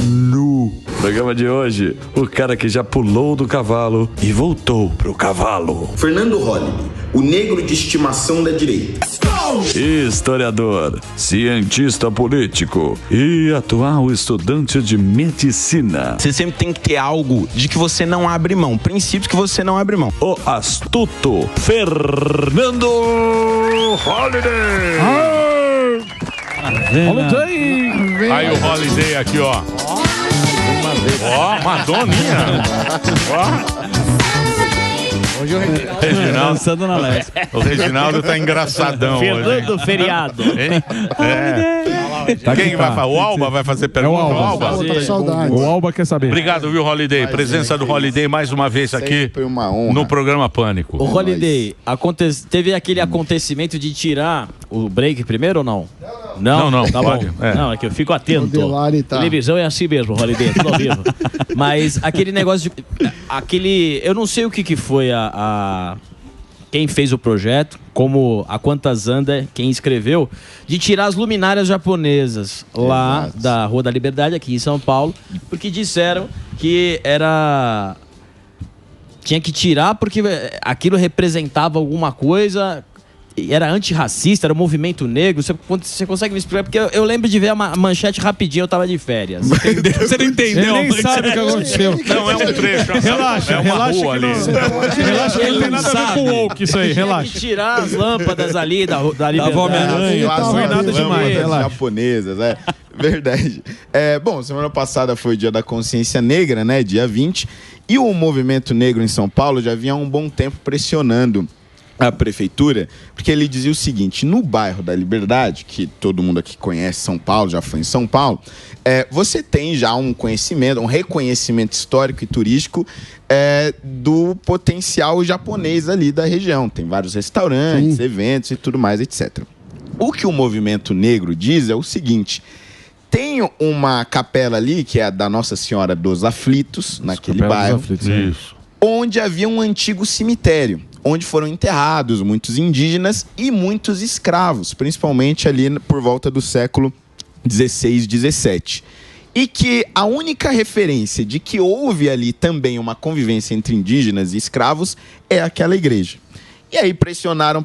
No programa de hoje, o cara que já pulou do cavalo e voltou pro cavalo. Fernando Holliday, o negro de estimação da direita. Historiador, cientista político e atual estudante de medicina. Você sempre tem que ter algo de que você não abre mão, princípios que você não abre mão. O astuto Fernando Holliday. Holiday! Aí o Holiday aqui, ó. Ó, Madoninha. Ó. Hoje o Reginaldo dançando na leste. O Reginaldo tá engraçadão Fernando hoje. Feriado. Quem vai fazer? O Alba vai fazer pergunta? O Alba. O Alba quer saber. Obrigado, viu, Holiday? Presença do Holiday mais uma vez aqui no programa Pânico. O Holiday, teve aquele acontecimento de tirar o break primeiro ou não? Não, tá pode. bom. Não, é que eu fico atento. Tá. Televisão é assim mesmo, Holiday, tudo ao vivo. Mas aquele negócio de... eu não sei o que foi quem fez o projeto, como a quantas anda, quem escreveu, de tirar as luminárias japonesas lá da Rua da Liberdade, aqui em São Paulo, porque disseram que tinha que tirar porque aquilo representava alguma coisa, era antirracista, era um movimento negro. Você consegue me explicar? Porque eu lembro de ver a manchete rapidinho, eu tava de férias. Você não entendeu? Ele nem sabe o que aconteceu. Não, é um trecho. Relaxa, é uma relaxa rua que ali. relaxa que não tem nada a ver com o woke isso aí, relaxa. Tinha que tirar as lâmpadas ali da Liberdade. Homem-Aranha, não foi nada demais, relaxa. Japonesas, é verdade. Bom, semana passada foi o Dia da Consciência Negra, né? Dia 20. E o movimento negro em São Paulo já vinha há um bom tempo pressionando a prefeitura, porque ele dizia o seguinte: no bairro da Liberdade, que todo mundo aqui conhece São Paulo, já foi em São Paulo, você tem já um conhecimento, um reconhecimento histórico e turístico do potencial japonês ali da região. Tem vários restaurantes, eventos e tudo mais, etc. O que o movimento negro diz é o seguinte: tem uma capela ali, que é a da Nossa Senhora dos Aflitos, naquele bairro, onde havia um antigo cemitério, onde foram enterrados muitos indígenas e muitos escravos, principalmente ali por volta do século 16, 17. E que a única referência de que houve ali também uma convivência entre indígenas e escravos é aquela igreja. E aí pressionaram,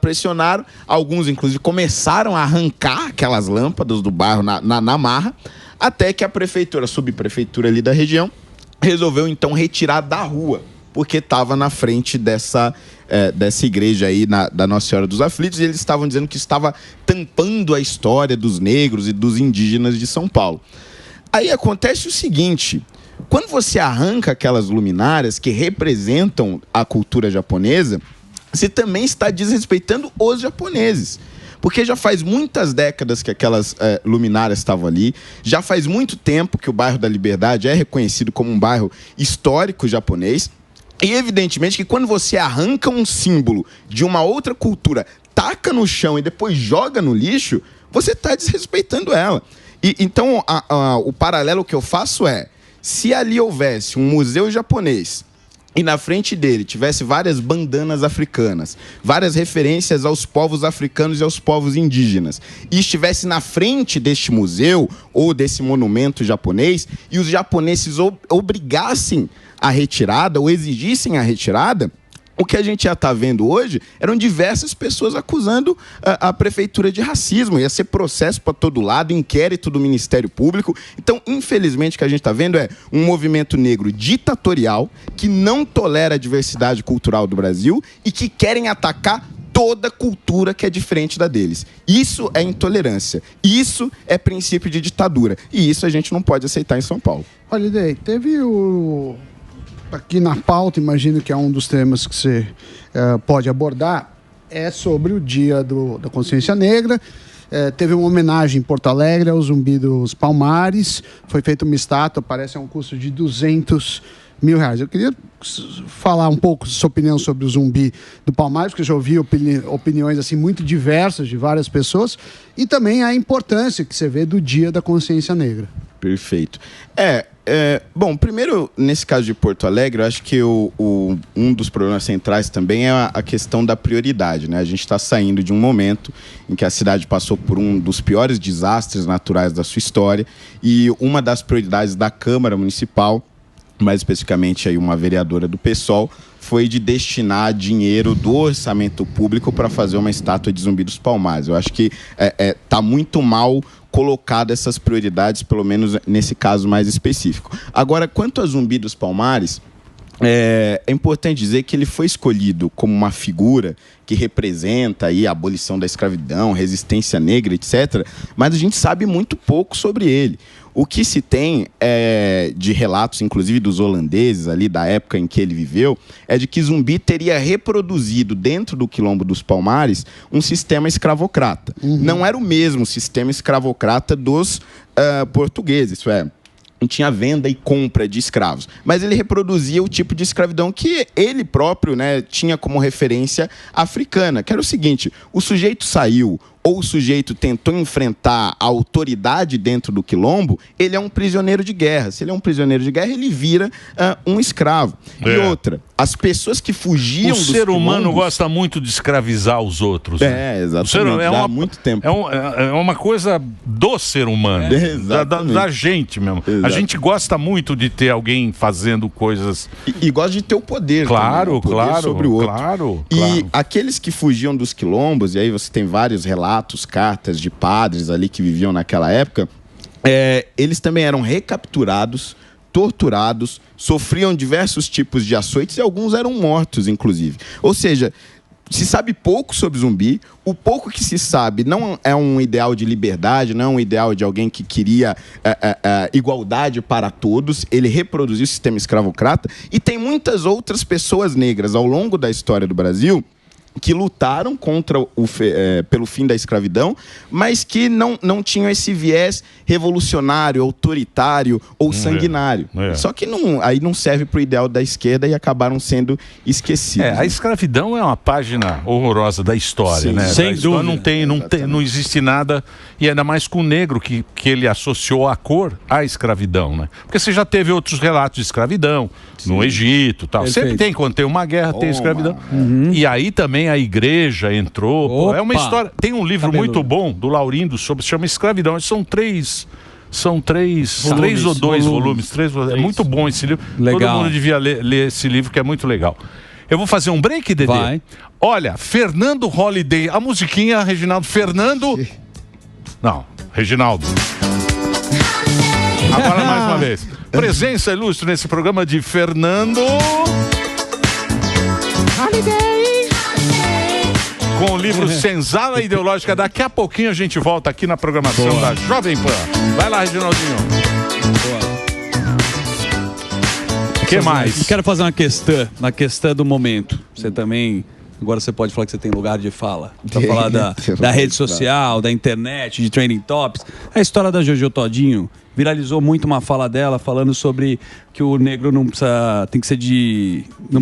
alguns inclusive começaram a arrancar aquelas lâmpadas do bairro na marra, até que a prefeitura, a subprefeitura ali da região, resolveu então retirar da rua, porque estava na frente dessa igreja aí, da Nossa Senhora dos Aflitos, e eles estavam dizendo que estava tampando a história dos negros e dos indígenas de São Paulo. Aí acontece o seguinte: quando você arranca aquelas luminárias que representam a cultura japonesa, você também está desrespeitando os japoneses. Porque já faz muitas décadas que aquelas luminárias estavam ali, já faz muito tempo que o bairro da Liberdade é reconhecido como um bairro histórico japonês. E evidentemente que quando você arranca um símbolo de uma outra cultura, taca no chão e depois joga no lixo, você está desrespeitando ela. Então, o paralelo que eu faço é: se ali houvesse um museu japonês e na frente dele tivesse várias bandanas africanas, várias referências aos povos africanos e aos povos indígenas, e estivesse na frente deste museu ou desse monumento japonês, e os japoneses obrigassem a retirada ou exigissem a retirada, o que a gente já está vendo hoje eram diversas pessoas acusando a prefeitura de racismo. Ia ser processo para todo lado, inquérito do Ministério Público. Então, infelizmente, o que a gente está vendo é um movimento negro ditatorial que não tolera a diversidade cultural do Brasil e que querem atacar toda cultura que é diferente da deles. Isso é intolerância. Isso é princípio de ditadura. E isso a gente não pode aceitar em São Paulo. Holiday, teve aqui na pauta, imagino que é um dos temas que você pode abordar, é sobre o Dia da Consciência Negra. Teve uma homenagem em Porto Alegre ao Zumbi dos Palmares, foi feita uma estátua, parece a um custo de R$200 mil. Eu queria falar um pouco sua opinião sobre o Zumbi do Palmares, porque eu já ouvi opiniões assim muito diversas de várias pessoas, e também a importância que você vê do Dia da Consciência Negra. Perfeito. Bom, primeiro, nesse caso de Porto Alegre, eu acho que um dos problemas centrais também é a questão da prioridade, né? A gente está saindo de um momento em que a cidade passou por um dos piores desastres naturais da sua história, e uma das prioridades da Câmara Municipal, mais especificamente aí uma vereadora do PSOL, foi de destinar dinheiro do orçamento público para fazer uma estátua de Zumbi dos Palmares. Eu acho que está muito mal colocado essas prioridades, pelo menos nesse caso mais específico. Agora, quanto a Zumbi dos Palmares, é importante dizer que ele foi escolhido como uma figura que representa aí a abolição da escravidão, resistência negra, etc., mas a gente sabe muito pouco sobre ele. O que se tem de relatos, inclusive dos holandeses ali da época em que ele viveu, é de que Zumbi teria reproduzido dentro do Quilombo dos Palmares um sistema escravocrata. Não era o mesmo sistema escravocrata dos portugueses, isso é, não tinha venda e compra de escravos, mas ele reproduzia o tipo de escravidão que ele próprio, né, tinha como referência africana, que era o seguinte: o sujeito saiu, ou o sujeito tentou enfrentar a autoridade dentro do quilombo, ele é um prisioneiro de guerra. Se ele é um prisioneiro de guerra, ele vira um escravo. E outra, as pessoas que fugiam dos ser humano quilombos... gosta muito de escravizar os outros. Né? Exatamente. Há muito tempo. É uma coisa do ser humano, da gente mesmo. Exato. A gente gosta muito de ter alguém fazendo coisas... E gosta de ter o poder. Claro, também, o poder sobre o outro. Claro. E aqueles que fugiam dos quilombos, e aí você tem vários relatos, cartas de padres ali que viviam naquela época, eles também eram recapturados, torturados, sofriam diversos tipos de açoites e alguns eram mortos, inclusive. Ou seja, se sabe pouco sobre Zumbi. O pouco que se sabe não é um ideal de liberdade, não é um ideal de alguém que queria igualdade para todos. Ele reproduziu o sistema escravocrata, e tem muitas outras pessoas negras ao longo da história do Brasil que lutaram pelo fim da escravidão, mas que não tinham esse viés revolucionário, autoritário ou sanguinário. Só que aí não serve para o ideal da esquerda e acabaram sendo esquecidos. A escravidão é uma página horrorosa da história, né? Sem dúvida. Não existe nada, e ainda mais com o negro, que ele associou a cor à escravidão, né? Porque você já teve outros relatos de escravidão, no Egito, tal. Perfeito. Sempre tem, quando tem uma guerra, tem escravidão. E aí também a igreja entrou. É uma história. Tem um livro muito bom do Laurindo se chama Escravidão. São três ou dois volumes. É muito bom esse livro. Legal. Todo mundo devia ler esse livro, que é muito legal. Eu vou fazer um break, Dedê? Vai. Olha, Fernando Holliday, a musiquinha, Reginaldo. Não, Reginaldo. Agora mais uma vez. Presença ilustre nesse programa de Fernando Holliday. Com o livro Senzala Ideológica. Daqui a pouquinho a gente volta aqui na programação da Jovem Pan. Vai lá, Reginaldinho. O que mais? Eu quero fazer uma questão do momento. Você também... Agora você pode falar que você tem lugar de fala. Para falar da rede social, da internet, de trending topics. A história da Jojo Todinho viralizou muito uma fala dela falando sobre que o negro não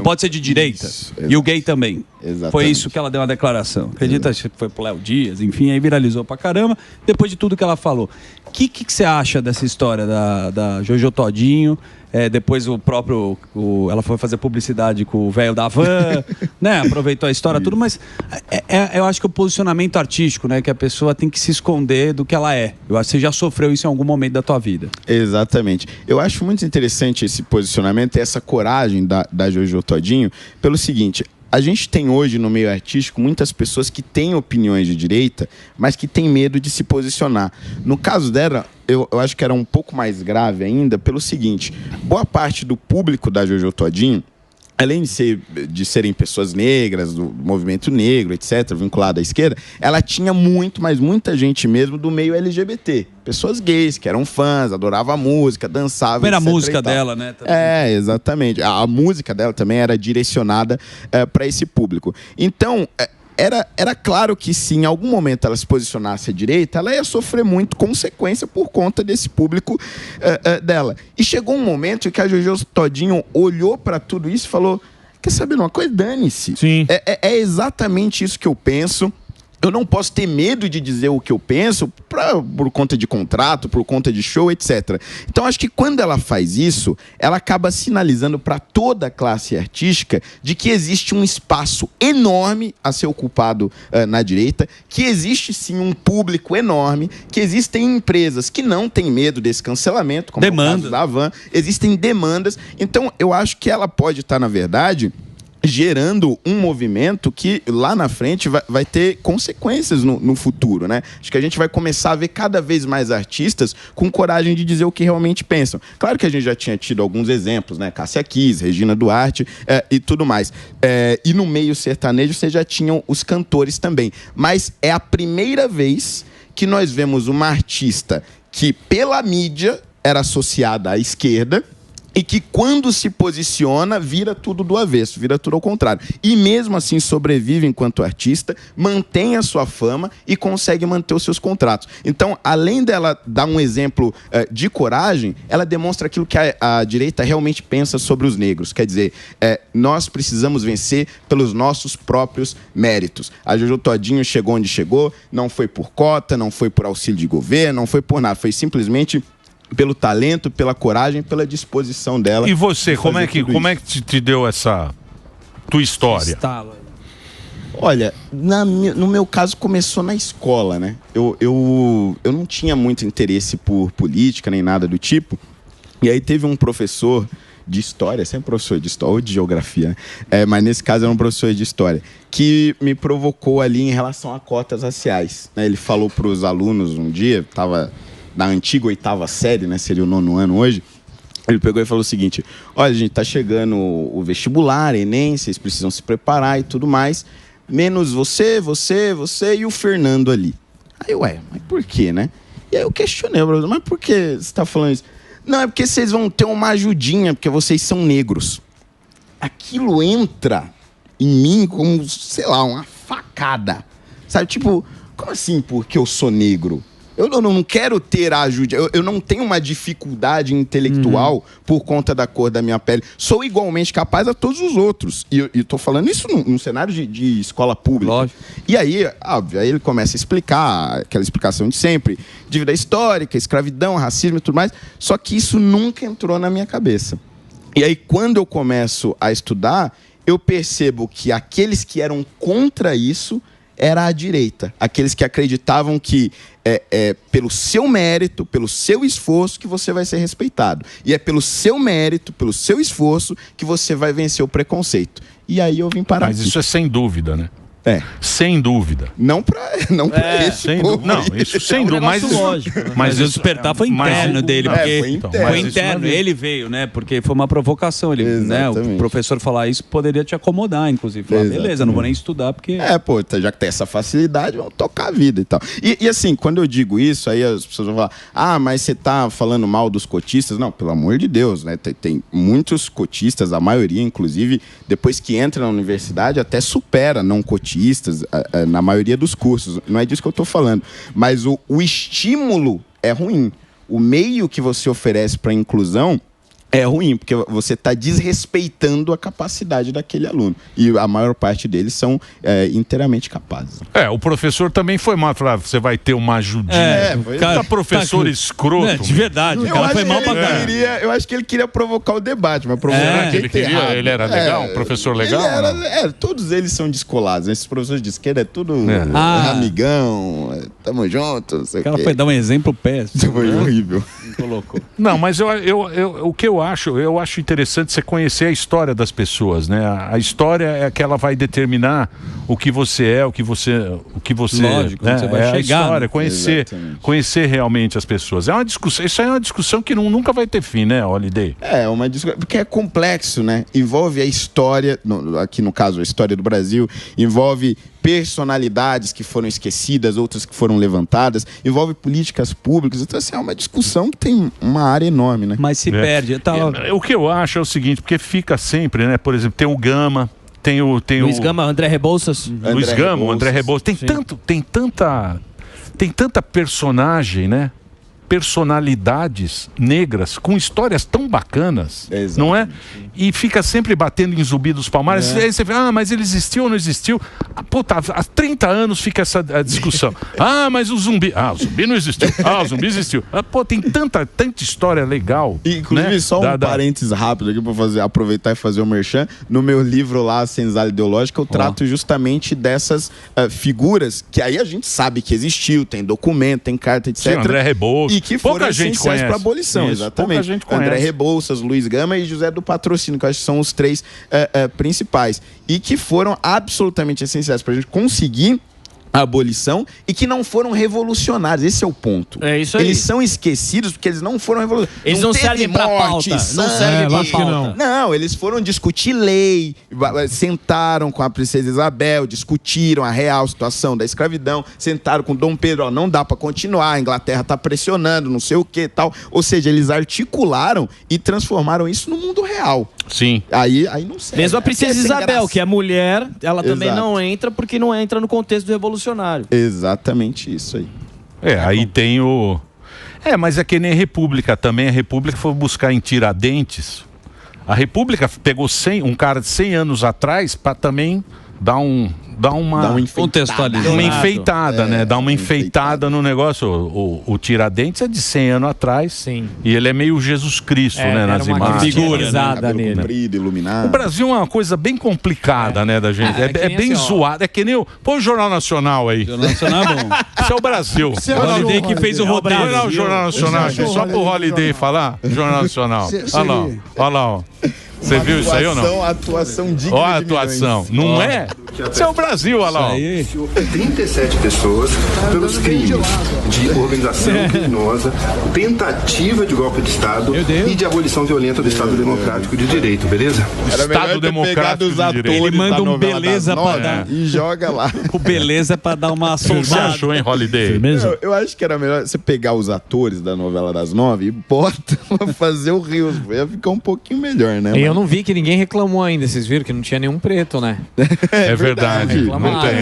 pode ser de direita. Isso, e o gay também. Exatamente. Foi isso que ela deu uma declaração. Acredita que foi pro Léo Dias, enfim, aí viralizou pra caramba, depois de tudo que ela falou. O que você acha dessa história da Jojo Todinho? Depois ela foi fazer publicidade com o velho da van, né? Aproveitou a história, tudo, mas eu acho que o posicionamento artístico, né? Que a pessoa tem que se esconder do que ela é. Eu acho que você já sofreu isso em algum momento da tua vida. Exatamente. Eu acho muito interessante esse posicionamento e essa coragem da Jojo Todinho, pelo seguinte: a gente tem hoje no meio artístico muitas pessoas que têm opiniões de direita, mas que têm medo de se posicionar. No caso dela, eu acho que era um pouco mais grave ainda, pelo seguinte: boa parte do público da Jojo Todinho, além de serem pessoas negras, do movimento negro, etc., vinculada à esquerda, ela tinha muita gente mesmo do meio LGBT. Pessoas gays, que eram fãs, adoravam a música, dançavam, Era a música dela, né? Também. Exatamente. A música dela também era direcionada para esse público. Então, era claro que se em algum momento ela se posicionasse à direita, ela ia sofrer muito consequência por conta desse público dela. E chegou um momento em que a Jojo Todinho olhou para tudo isso e falou: quer saber uma coisa? Dane-se. Sim. É exatamente isso que eu penso. eu não posso ter medo de dizer o que eu penso por conta de contrato, por conta de show, etc. Então, acho que quando ela faz isso, ela acaba sinalizando para toda a classe artística de que existe um espaço enorme a ser ocupado na direita, que existe sim um público enorme, que existem empresas que não têm medo desse cancelamento, como o caso da Havan, existem demandas. Então, eu acho que ela pode estar, na verdade, gerando um movimento que lá na frente vai ter consequências no futuro, né? Acho que a gente vai começar a ver cada vez mais artistas com coragem de dizer o que realmente pensam. Claro que a gente já tinha tido alguns exemplos, né? Cássia Kiss, Regina Duarte e tudo mais. E no meio sertanejo vocês já tinham os cantores também. Mas é a primeira vez que nós vemos uma artista que pela mídia era associada à esquerda, e que quando se posiciona, vira tudo do avesso, vira tudo ao contrário. E mesmo assim sobrevive enquanto artista, mantém a sua fama e consegue manter os seus contratos. Então, além dela dar um exemplo de coragem, ela demonstra aquilo que a direita realmente pensa sobre os negros. Quer dizer, nós precisamos vencer pelos nossos próprios méritos. A Jojo Todinho chegou onde chegou, não foi por cota, não foi por auxílio de governo, não foi por nada, foi simplesmente pelo talento, pela coragem, pela disposição dela. E você, como é que te deu essa tua história? Olha, no meu caso começou na escola, né? Eu não tinha muito interesse por política nem nada do tipo. E aí teve um professor de história, sempre professor de história ou de geografia, né? Mas nesse caso era um professor de história, que me provocou ali em relação a cotas raciais, né? Ele falou para os alunos um dia, estava na antiga 8ª série, né, seria o 9º ano hoje, ele pegou e falou o seguinte: olha, gente, tá chegando o vestibular, Enem, vocês precisam se preparar e tudo mais, menos você e o Fernando ali. Aí, mas por quê, né? E aí eu questionei, mas por que você tá falando isso? Não, é porque vocês vão ter uma ajudinha, porque vocês são negros. Aquilo entra em mim como, sei lá, uma facada. Sabe, tipo, como assim porque eu sou negro? Eu não quero ter a ajuda, eu não tenho uma dificuldade intelectual por conta da cor da minha pele. Sou igualmente capaz a todos os outros. E estou falando isso num cenário de escola pública. Lógico. E aí, óbvio, aí ele começa a explicar, aquela explicação de sempre, dívida histórica, escravidão, racismo e tudo mais. Só que isso nunca entrou na minha cabeça. E aí, quando eu começo a estudar, eu percebo que aqueles que eram contra isso era a direita. Aqueles que acreditavam que pelo seu mérito, pelo seu esforço que você vai ser respeitado. E é pelo seu mérito, pelo seu esforço que você vai vencer o preconceito. E aí eu vim parar Mas aqui. Isso é sem dúvida, né? Sem dúvida. Não pra esse sem povo. Não, isso sem dúvida. Mas o despertar foi interno dele, porque foi interno. Ele veio, né? Porque foi uma provocação. Ele, né? O professor falar isso poderia te acomodar, inclusive. Falar, beleza, não vou nem estudar, porque... Já que tem essa facilidade, vamos tocar a vida e tal. E assim, quando eu digo isso, aí as pessoas vão falar, mas você tá falando mal dos cotistas? Não, pelo amor de Deus, né? Tem muitos cotistas, a maioria, inclusive, depois que entra na universidade, até supera não cotistas na maioria dos cursos. Não é disso que eu estou falando. Mas o estímulo é ruim. O meio que você oferece para a inclusão é ruim, porque você está desrespeitando a capacidade daquele aluno. E a maior parte deles são inteiramente capazes. O professor também foi mal. Você vai ter uma ajudinha. Cara, professor escroto. De verdade, o cara foi mal pra caralho. Eu acho que ele queria provocar o debate, mas ele era legal, um professor legal? Todos eles são descolados. Esses professores de esquerda é tudo amigão, tamo junto, o cara foi dar um exemplo péssimo. Foi horrível. Colocou. Não, mas o que eu acho interessante você conhecer a história das pessoas, né? A história é que ela vai determinar o que você é, o que você Lógico, né? Você vai chegar, a história, né? conhecer realmente as pessoas. É uma discussão, isso aí é uma discussão que nunca vai ter fim, né, Holiday? Uma discussão, porque é complexo, né? Envolve a história, aqui no caso a história do Brasil, envolve personalidades que foram esquecidas, outras que foram levantadas, envolve políticas públicas. Então, assim, é uma discussão que tem uma área enorme, né? Mas se perde. O que eu acho é o seguinte, porque fica sempre, né? Por exemplo, tem o Gama, tem Luiz Gama, André Rebouças. Luiz Gama, André Rebouças. Tem tanta personagem, né? personalidades negras com histórias tão bacanas, não é? E fica sempre batendo em Zumbi dos Palmares. Aí você fala, mas ele existiu ou não existiu? Há 30 anos fica essa discussão. Mas o Zumbi não existiu. O Zumbi existiu. Tem tanta história legal. Inclusive, né? Só um parênteses rápido aqui para aproveitar e fazer o merchan. No meu livro lá, Senzala Ideológica, eu trato justamente dessas figuras que aí a gente sabe que existiu, tem documento, tem carta, etc. Sim, André Rebouças. E que foram essenciais para a abolição, isso, exatamente. André Rebouças, Luiz Gama e José do Patrocínio, que eu acho que são os 3 principais. E que foram absolutamente essenciais para a gente conseguir a abolição e que não foram revolucionários. Esse é o ponto. É isso aí. Eles são esquecidos porque eles não foram revolucionários. Eles não servem pra pauta. Não servem pra pauta. Não, eles foram discutir lei, sentaram com a princesa Isabel, discutiram a real situação da escravidão, sentaram com Dom Pedro, não dá pra continuar, a Inglaterra tá pressionando, não sei o que tal. Ou seja, eles articularam e transformaram isso no mundo real. Sim. Aí não sei. Mesmo a princesa Isabel, que é mulher, ela também não entra porque não entra no contexto do revolucionário. Exatamente isso aí. Aí tem o... mas é que nem a República também. A República foi buscar em Tiradentes. A República pegou um cara de 100 anos atrás para também dar uma contextualizada. Uma enfeitada, né? Dar uma enfeitada no negócio. O Tiradentes é de 100 anos atrás. Sim. E ele é meio Jesus Cristo, né? Nas imagens. Figura, né? Comprido, iluminado. O Brasil é uma coisa bem complicada, né, da gente. É bem zoado. É que nem põe o Jornal Nacional aí. O Jornal Nacional é bom. Isso é o Brasil. O Holiday que fez o roteiro. Põe lá o Jornal Nacional aqui, só pro Holiday falar. Jornal Nacional. Olha lá, ó. Você viu isso aí ou não? Atuação digna. Ó a atuação. Não é? Isso é o Brasil, olha lá. 37 pessoas pelos crimes de organização criminosa, tentativa de golpe de Estado e de abolição violenta do Estado Democrático de Direito, beleza? Estado Democrático de Direito. Ele manda um beleza pra dar. E joga lá. O beleza pra dar uma soldada. Você achou, hein, Holiday? Eu acho que era melhor você pegar os atores da novela das 9 e bota pra fazer o Rio. Ia ficar um pouquinho melhor, né? Eu não vi que ninguém reclamou ainda. Vocês viram que não tinha nenhum preto, né? É verdade.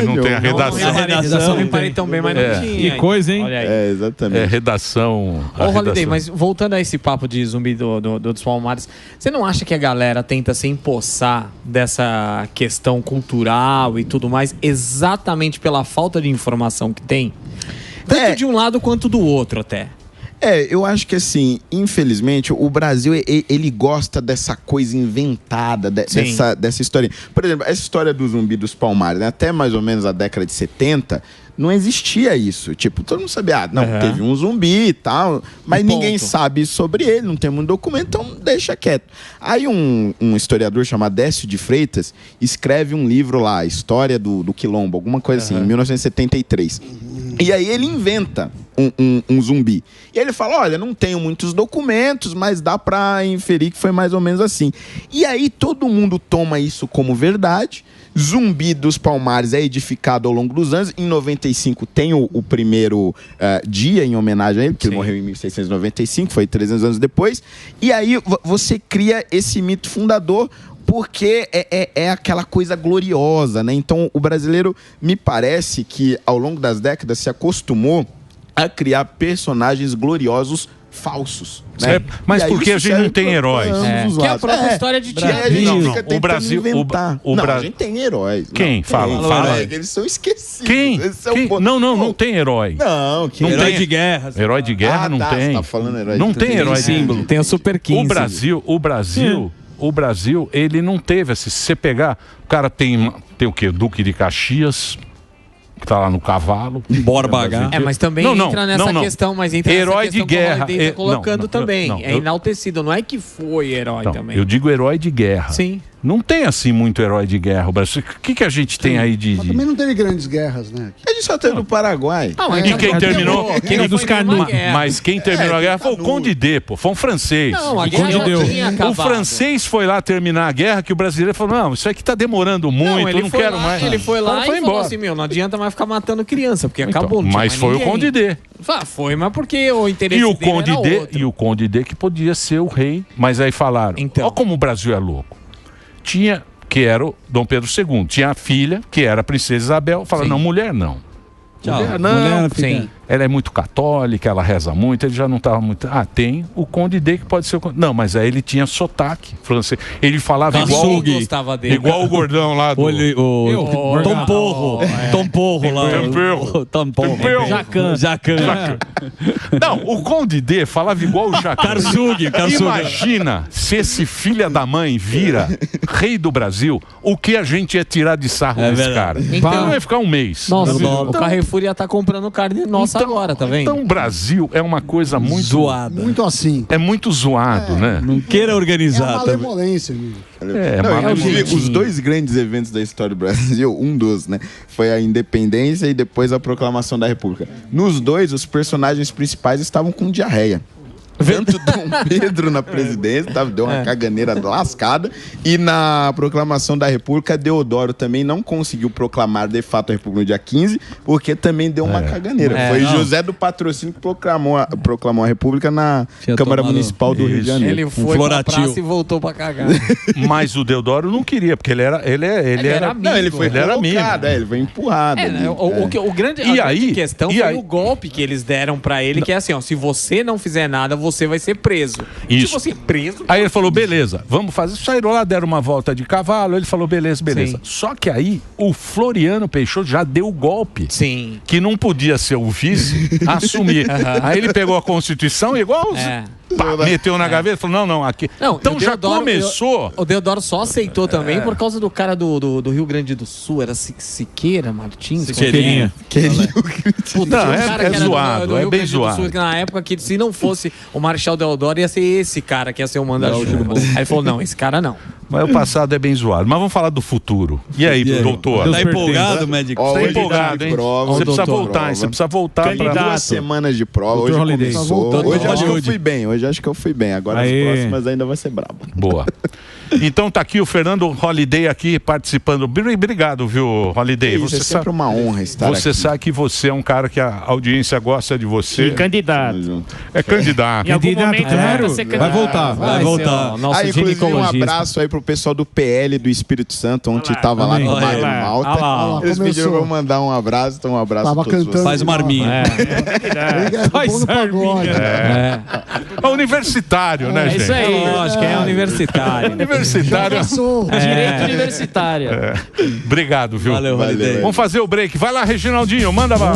Não tem a redação. A redação me parei tão bem, mas não tinha. Que coisa, hein? Olha aí. Exatamente. Redação. Ô, Holiday, mas voltando a esse papo de Zumbi dos Palmares, você não acha que a galera tenta se empossar dessa questão cultural e tudo mais exatamente pela falta de informação que tem? Tanto de um lado quanto do outro até. Eu acho que assim, infelizmente, o Brasil, ele gosta dessa coisa inventada, dessa história. Por exemplo, essa história do Zumbi dos Palmares, né? Até mais ou menos a década de 70, não existia isso. Tipo, todo mundo sabia, teve um zumbi e tal, mas ninguém sabe sobre ele, não tem muito documento, então deixa quieto. Aí um historiador chamado Décio de Freitas escreve um livro lá, História do Quilombo, alguma coisa assim, em 1973. E aí ele inventa um zumbi. E aí ele fala, olha, não tenho muitos documentos, mas dá pra inferir que foi mais ou menos assim. E aí todo mundo toma isso como verdade. Zumbi dos Palmares é edificado ao longo dos anos. Em 95 tem o primeiro dia em homenagem a ele, que ele morreu em 1695, foi 300 anos depois. E aí você cria esse mito fundador, porque é aquela coisa gloriosa, né? Então o brasileiro, me parece que ao longo das décadas se acostumou a criar personagens gloriosos falsos. Né? Mas porque a gente não tem heróis. Que é a própria história de teatro. O Brasil... A gente tem heróis. Quem? Fala. Eles são esquecidos. Quem? Não tem herói. Não herói de guerra. Herói de guerra não tem. Você tá falando herói não tem herói de símbolo. Tem o Super 15. O Brasil, ele não teve assim. Se você pegar, o cara tem o quê? Duque de Caxias, que tá lá no cavalo. Borba H. Mas também entra nessa questão, mas entra herói nessa questão de guerra. Que o Holiday tá colocando também. É enaltecido, não é que foi herói também. Eu digo herói de guerra. Sim. Não tem assim muito herói de guerra. O Brasil. O que a gente tem aí de. Mas também não teve grandes guerras, né? A gente só teve no Paraguai. E quem terminou? Dos Carnus. Mas quem terminou a guerra foi o Conde D, pô. Foi um francês. Não, a guerra não tinha acabado. O francês foi lá terminar a guerra, que o brasileiro falou: não, isso aqui tá demorando muito, eu não quero mais. Ele foi lá e falou assim: não adianta mais ficar matando criança, porque acabou. Mas foi o Conde D. Foi, mas porque o interesse dele era outro. E o Conde D que podia ser o rei. Mas aí falaram: olha como o Brasil é louco. Tinha, que era o Dom Pedro II. Tinha a filha, que era a princesa Isabel. Falaram, não, mulher não. Tchau. Mulher não. Sim. ela é muito católica, ela reza muito, ele já não estava muito... Ah, tem o Conde D que pode ser o Conde... Não, mas aí ele tinha sotaque francês. Ele falava igual o gordão lá do... Tom Porro. Tom Porro lá. Tom Porro. Jacan. Não, o Conde D falava igual o Jacan. Karsug. Imagina se esse filho da mãe vira rei do Brasil, o que a gente ia tirar de sarro desse cara? Então vai ficar um mês. Nossa, o Carrefour ia estar comprando carne nossa agora, tá vendo? Então o Brasil é uma coisa muito zoada. Muito assim. É muito zoado, né? Não queira organizar. É uma malemolência, Os dois grandes eventos da história do Brasil, um dos, né? Foi a independência e depois a proclamação da República. Nos dois, os personagens principais estavam com diarreia. Tanto Dom Pedro na presidência, deu uma caganeira lascada. E na proclamação da República, Deodoro também não conseguiu proclamar de fato a República no dia 15, porque também deu uma caganeira. Foi José do Patrocínio que proclamou a República na Câmara Municipal do Rio de Janeiro. Ele foi pra praça e voltou pra cagar. Mas o Deodoro não queria, porque ele era amigo. Não, ele foi colocado, ele foi empurrado. O grande questão foi o golpe que eles deram pra ele, que é assim, ó, se você não fizer nada, você vai ser preso. Isso. Se você é preso... Aí ele falou, beleza, vamos fazer. Saíram lá, deram uma volta de cavalo, ele falou, beleza. Sim. Só que aí, o Floriano Peixoto já deu o golpe. Sim. Que não podia ser o vice assumir. Aí ele pegou a Constituição igual... meteu na gaveta e falou, não, aqui... Não, então já começou... O Deodoro só aceitou também por causa do cara do Rio Grande do Sul, era Siqueira Martins? Siqueirinha. Não, é zoado, é bem zoado. Sul, que na época que se não fosse o Marechal Deodoro, ia ser esse cara que ia ser o manda-chuva. Aí ele falou, não, esse cara não. Mas o passado é bem zoado. Mas vamos falar do futuro. E aí, doutor? Tá empolgado, médico? Tá empolgado, hein? Você precisa voltar, hein? Você precisa voltar para 2 semanas de prova. Hoje começou. Hoje acho que eu fui bem. Hoje acho que eu fui bem. Agora as próximas ainda vai ser braba. Boa. Então tá aqui o Fernando Holliday aqui participando. Obrigado, viu, Holliday? Você é sempre uma honra estar aqui. Você sabe que você é um cara que a audiência gosta de você. E candidato. É candidato. Em algum momento você vai voltar. Vai voltar. Nosso ginecologista. Um abraço aí pro pessoal do PL do Espírito Santo, ontem tava lá com o Mário Malta. Eles pediram pra eu mandar um abraço, então um abraço a todos vocês. Faz uma arminha. Faz arminha. Universitário, né, gente? Isso aí, lógico, é universitário. Universitário. Direito universitário. Obrigado, viu? Valeu. Vamos fazer o break. Vai lá, Reginaldinho, manda lá.